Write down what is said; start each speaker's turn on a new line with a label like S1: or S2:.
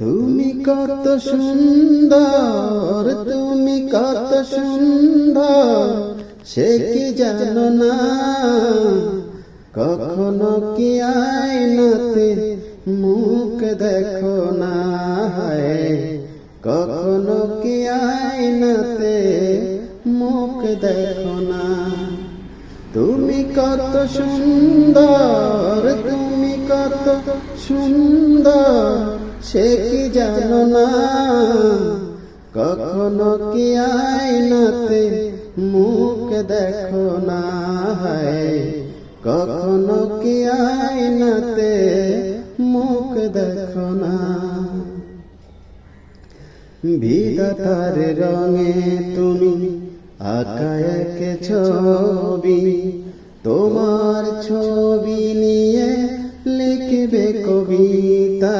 S1: তুমি কত সুন্দর, তুমি কত সুন্দর, সে কি জানো না? কখনো কি আয়নাতে মুখ দেখো না? কখনো কি আয়নাতে মুখ দেখো না? তুমি কত সুন্দর, তুমি কত সুন্দর, সে কি জানো না? কখনো কি আয়নাতে মুখ দেখো না? কখনো কি আয়নাতে মুখ দেখো না? বিধাতার রঙে তুমি আঁকা এক ছবি, তোমার ছবি নিয়ে লিখবে কবিতা।